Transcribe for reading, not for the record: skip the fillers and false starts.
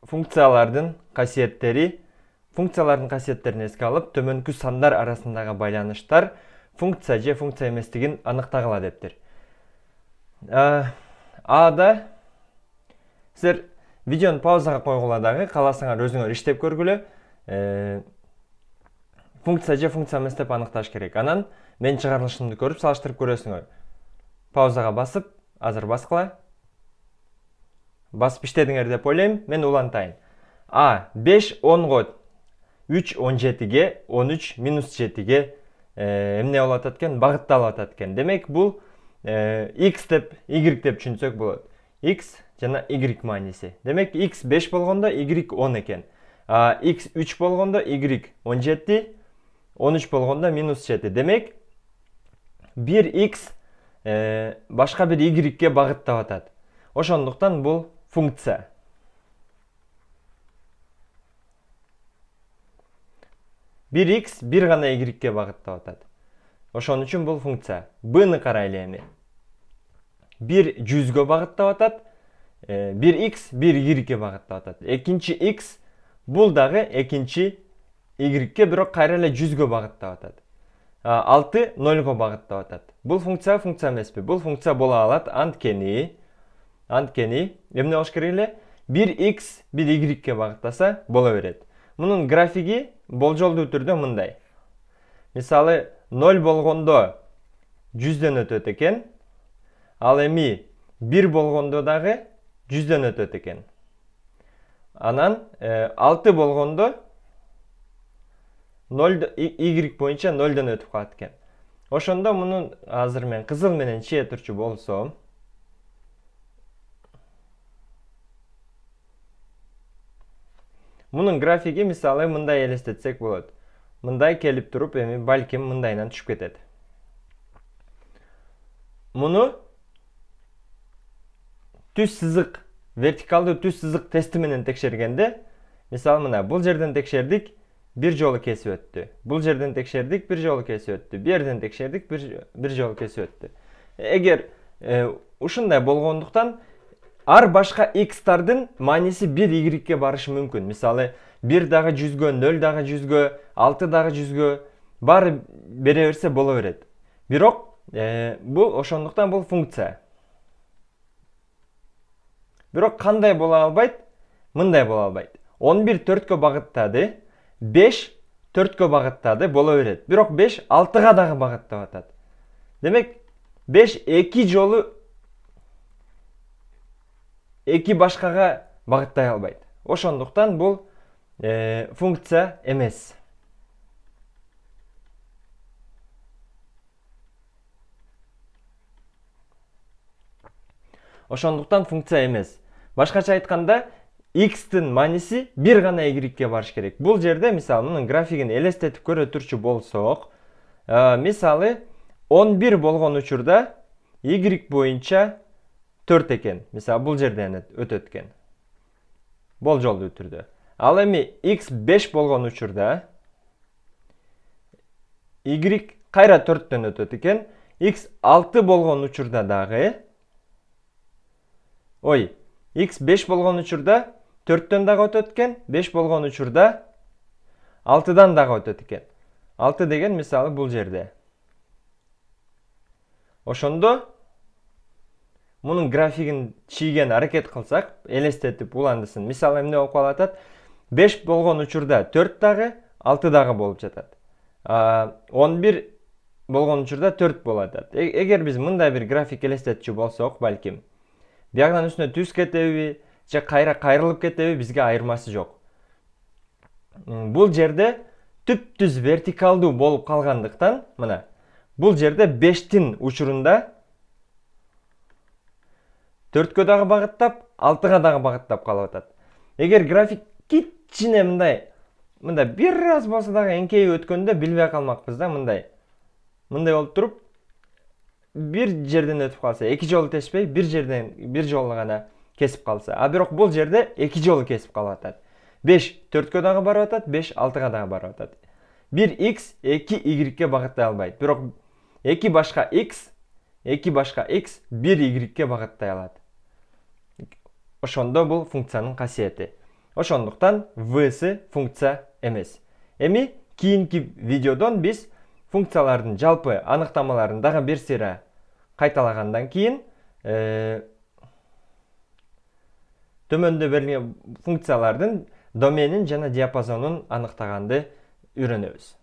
функциялардын касиеттерин эске алып, төмөнкү сандар арасындагы байланыштар функция же функция эместигин аныктагыла дептир. Ада силер видеону паузага койгула дагы, кааласаңар өзүңөр иштеп көргүлө. Функция же функция эмес деп аныкташ керек. Анан мен чыгарылышымды көрүп салыштырып көрөсүңөр. Паузага басып, азыр баскыла. Басып иштедиңер деп ойлойм, мен улантайын. 5 10го, 3 17ге, 13 -7ге эмне болуп атат экен? Багытталып атат экен. Демек, бул x деп, y деп түшүнсөк болот. X жана y мааниси. Демек, x 5 болгондо y 10 экен. X 3 болгондо y 17, 13 болгондо -7. Демек, bir x башка bir y багыттап атат. Ошондуктан бул функция. Bir x bir гана y багыттап атат. Ошон үчүн бул функция. B-ны карайлы эми. 1 100гө багыттап атат. 1 x 1 y багыттап атат. Экинчи x бул дагы экинчи y бирок кайра эле 100гө багыттап атат. 6 0го багыттап атат. Бул функция эмеспи? Бул функция боло алат. Анткени эмне болуш керек эле? 1 x 1 y багыттаса боло берет. Мунун графиги болжолдуу түрдө мындай. Мисалы 0 болгондо 100дөн өтөт экен. Ал эми 1 болгондо дагы 100дөн өтөт экен. Анан 6 болгондо 0 y боюнча 0дөн өтүп калат экен. Ошондо мунун азыр мен кызыл менен чие турчу болсом, мунун графиги мисалы мындай элестетсек болот. Мындай келип туруп, эми балким мындайынан түшүп кетет. Муну түз сызык, вертикалдуу түз сызык тести менен текшергенде, мисалы мына бул жерден текшердик, bir жолу кесип өттү. Бул жерден текшердик, bir жолу кесип өттү. Бу жерден текшердик, bir жолу кесип өттү. Эгер ушундай болгондуктан ар башка x-тардын мааниси 1 y барышы мүмкүн. Мисалы 1 дагы 100гө, 0 дагы 100гө, 6 дагы 100гө баары бере берсе боло берет. Бирок бул ошондуктан бул функция. Бирок кандай боло албайт? Мындай боло албайт. 11 4гө багыттады, 5 4гө багыттады, боло берет. Бирок 5 6га дагы багыттап атат. Демек, 5 2 жолу 2 башкага багыттай албайт. Ошондуктан бул функция эмес. Ошондуктан функция эмес. Башкача айтканда, x-тин мааниси 1 гана y барыш керек. Бул жерде мисалы мунун графигин элестетип көрө турчу болсок, мисалы 11 болгон учурда y боюнча 4 экен. Мисалы бул жерден өтөт экен. Болжолдуу түрдө. Ал эми x 5 болгон учурда y кайра 4төн өтөт экен. X 6 болгон учурда дагы x 5 болгон учурда 4төн дагы өтөт экен, 5 болгон учурда 6дан дагы өтөт экен. 6 деген мисалы бул жерде. Ошондо мунун графигин чийген аракет кылсак, элестетип уландысын. Мисалы эмне болуп калат? 5 болгон учурда 4 дагы, 6 дагы болуп жатат. 11 болгон учурда 4 болуп атат. Эгер биз мындай бир график элестетчү болсок, балким биягынан үстүнө түз кетеби, же кайра кайрылып кетеби, бизге айырмасы жок. Бул жерде түп-түз вертикалдуу болуп калгандыктан, мына бул жерде 5тин учурунда 4гө дагы багыттап, 6га дагы багыттап калып атат. Эгер график кичине мындай бир аз болсо дагы эңкейип өткөндө билбей калмакпыз да, мындай болуп туруп, бир жерден өтүп калса, 2 жолу тешпей, бир жолу гана кесип калса. Бирок бул жерде 2 жолу кесип калып атат. 5 4гө дагы барып атат, 5 6га дагы барып атат. 1 x 2 y багыттай албайт. Бирок 2 башка x 1 y багыттай алат. Ошондо бул функциянын касиети. Ошондуктан v'si функция эмес. Эми кийинки видеодон биз функциялардын жалпы аныктамаларын дагы бир сыйра кайталагандан кийин төмөндө берилген функциялардын доменин жана диапазонун аныктаганды үйрөнөбүз.